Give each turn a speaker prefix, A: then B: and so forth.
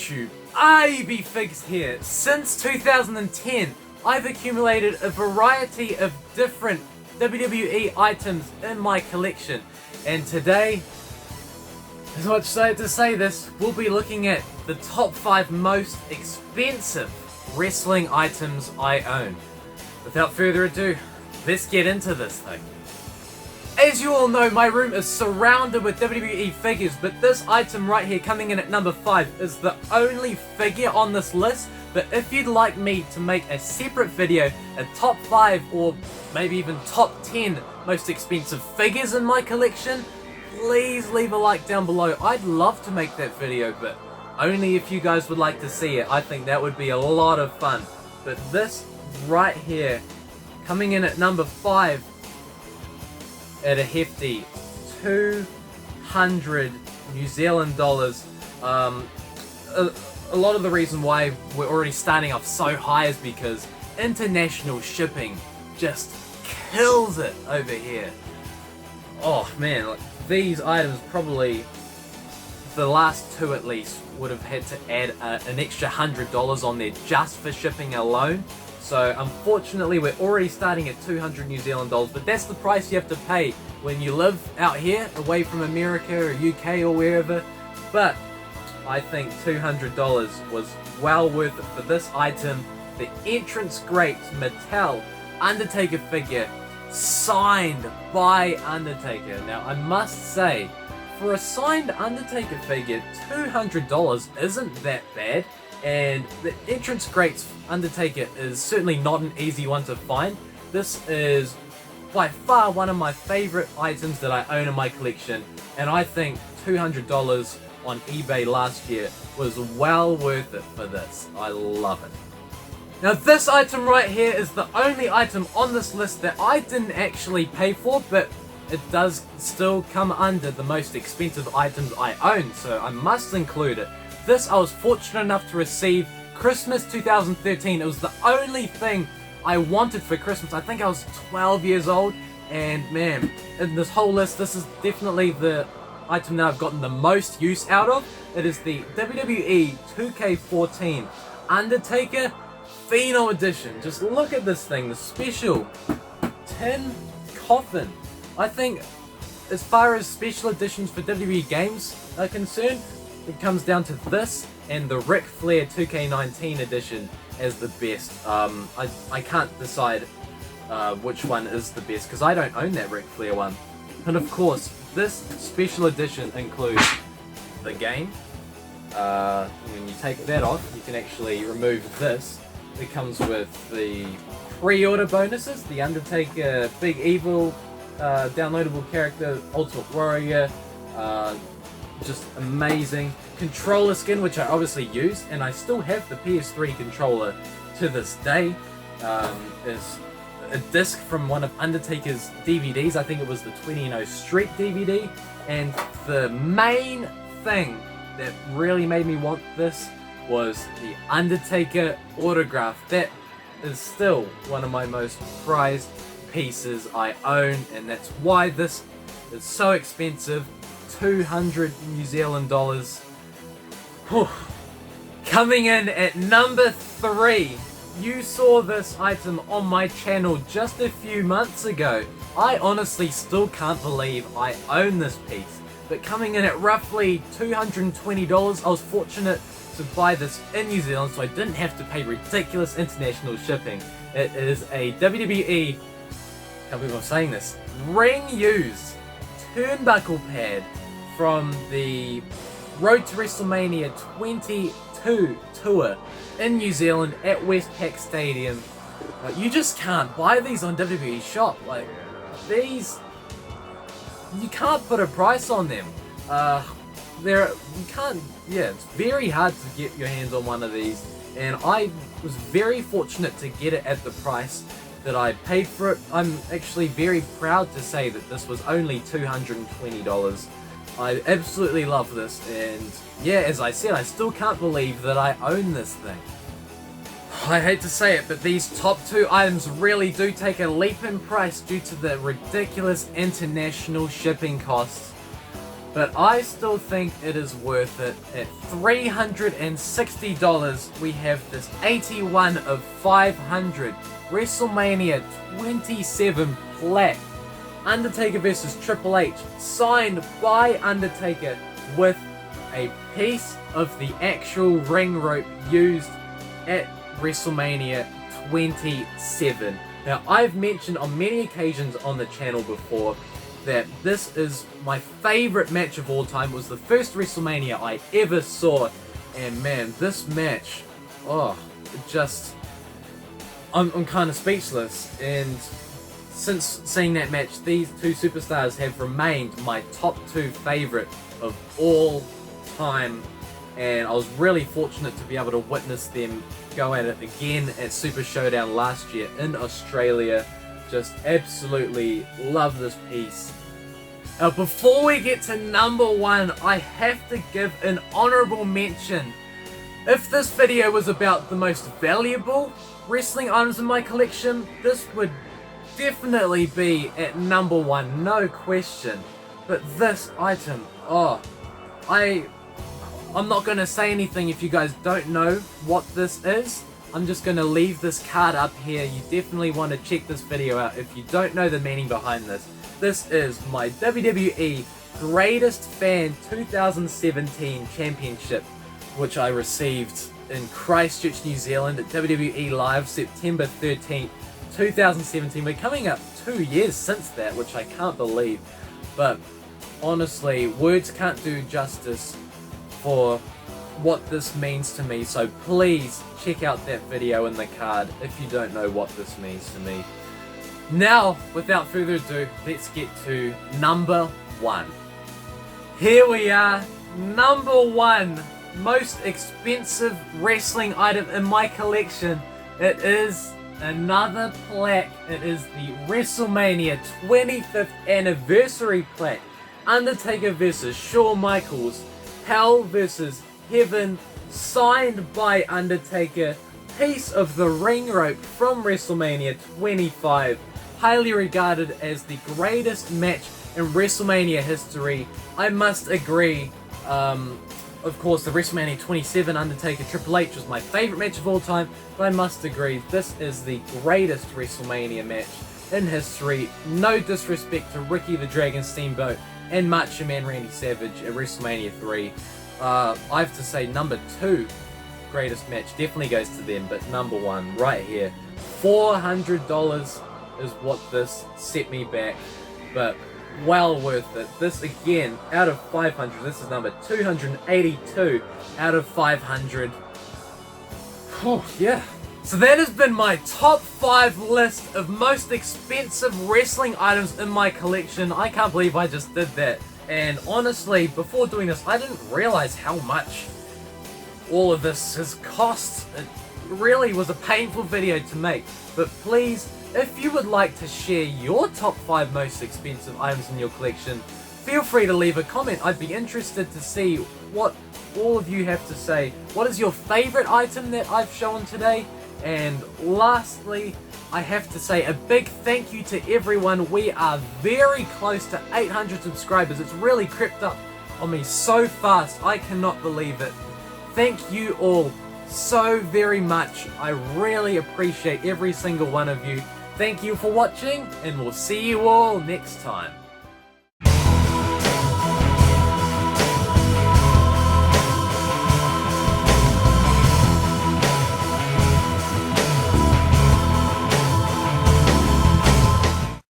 A: YouTube, IB Figs here. Since 2010, I've accumulated a variety of different WWE items in my collection, and today, as much as I hate to say this, we'll be looking at the top 5 most expensive wrestling items I own. Without further ado, let's get into this thing. As you all know, my room is surrounded with WWE figures, but this item right here coming in at number 5 is the only figure on this list. But if you'd like me to make a separate video, a top 5 or maybe even top 10 most expensive figures in my collection, please leave a like down below. I'd love to make that video, but only if you guys would like to see it. I think that would be a lot of fun. But this right here, coming in at number 5, at a hefty 200 New Zealand dollars. A lot of the reason why we're already starting off so high is because international shipping just kills it over here. Oh man, like, these items probably, the last two at least, would have had to add an extra $100 on there just for shipping alone. So unfortunately we're already starting at 200 New Zealand dollars, but that's the price you have to pay when you live out here, away from America or UK or wherever. But I think $200 was well worth it for this item. The Entrance Great Mattel Undertaker figure, signed by Undertaker. Now I must say, for a signed Undertaker figure, $200 isn't that bad. And the Entrance Greats Undertaker is certainly not an easy one to find. This is by far one of my favorite items that I own in my collection, and I think $200 on eBay last year was well worth it for this. I love it. Now this item right here is the only item on this list that I didn't actually pay for, but it does still come under the most expensive items I own, so I must include it. This I was fortunate enough to receive Christmas 2013. It was the only thing I wanted for Christmas. I think I was 12 years old, and man, in this whole list, this is definitely the item that I've gotten the most use out of. It is the WWE 2K14 Undertaker Phenom Edition. Just look at this thing, the special tin coffin. I think as far as special editions for WWE games are concerned, it comes down to this and the Ric Flair 2K19 edition as the best. I can't decide which one is the best because I don't own that Ric Flair one. And of course, this special edition includes the game. When you take that off, you can actually remove this. It comes with the pre-order bonuses, the Undertaker Big Evil downloadable character, Ultimate Warrior, just amazing. Controller skin, which I obviously use, and I still have the PS3 controller to this day. Is a disc from one of Undertaker's DVDs. I think it was the 20 Street DVD. And the main thing that really made me want this was the Undertaker autograph. That is still one of my most prized pieces I own, and that's why this is so expensive. 200 New Zealand dollars. Whew. Coming in at number 3, you saw this item on my channel just a few months ago. I honestly still can't believe I own this piece, but coming in at roughly $220, I was fortunate to buy this in New Zealand, so I didn't have to pay ridiculous international shipping. It is a WWE, can't believe I'm saying this, ring used turnbuckle pad from the Road to WrestleMania 22 tour in New Zealand at Westpac Stadium. You just can't buy these on WWE Shop. Like, these, you can't put a price on them. It's very hard to get your hands on one of these, and I was very fortunate to get it at the price that I paid for it. I'm actually very proud to say that this was only $220. I absolutely love this, and yeah, as I said, I still can't believe that I own this thing. I hate to say it, but these top 2 items really do take a leap in price due to the ridiculous international shipping costs. but I still think it is worth it. At $360, we have this 81 of 500 WrestleMania 27 plaque. Undertaker vs. Triple H, signed by Undertaker with a piece of the actual ring rope used at WrestleMania 27. Now, I've mentioned on many occasions on the channel before that this is my favorite match of all time. It was the first WrestleMania I ever saw, and man, this match, I'm kind of speechless. And since seeing that match, these two superstars have remained my top two favorite of all time, and I was really fortunate to be able to witness them go at it again at Super Showdown last year in Australia. Just absolutely love this piece. Now, before we get to number one, I have to give an honorable mention. If this video was about the most valuable wrestling items in my collection, this would definitely be at number one, no question. But this item, I'm not going to say anything if you guys don't know what this is. I'm just going to leave this card up here. You definitely want to check this video out if you don't know the meaning behind this. This is my WWE Greatest Fan 2017 Championship, which I received in Christchurch, New Zealand at WWE Live September 13th, 2017. We're coming up 2 years since that, which I can't believe. But honestly, words can't do justice for what this means to me, so please check out that video in the card if you don't know what this means to me. Now, without further ado, let's get to number one. Here we are, number one most expensive wrestling item in my collection. It is another plaque. It is the WrestleMania 25th anniversary plaque. Undertaker vs. Shawn Michaels, Hell vs. Heaven, signed by Undertaker, piece of the ring rope from WrestleMania 25, highly regarded as the greatest match in WrestleMania history. I must agree. Of course, the WrestleMania 27 Undertaker Triple H was my favorite match of all time, but I must agree, this is the greatest WrestleMania match in history. No disrespect to Ricky the Dragon Steamboat and Macho Man Randy Savage at WrestleMania 3. I have to say number two greatest match definitely goes to them, but number one right here, $400 is what this set me back, but well worth it. This again, out of 500, this is number 282 out of 500. Yeah. So that has been my top 5 list of most expensive wrestling items in my collection. I can't believe I just did that. And honestly, before doing this, I didn't realize how much all of this has cost. It really was a painful video to make. But please, if you would like to share your top 5 most expensive items in your collection, feel free to leave a comment. I'd be interested to see what all of you have to say. What is your favorite item that I've shown today? And lastly, I have to say a big thank you to everyone. We are very close to 800 subscribers. It's really crept up on me so fast. I cannot believe it. Thank you all so very much. I really appreciate every single one of you. Thank you for watching, and we'll see you all next time.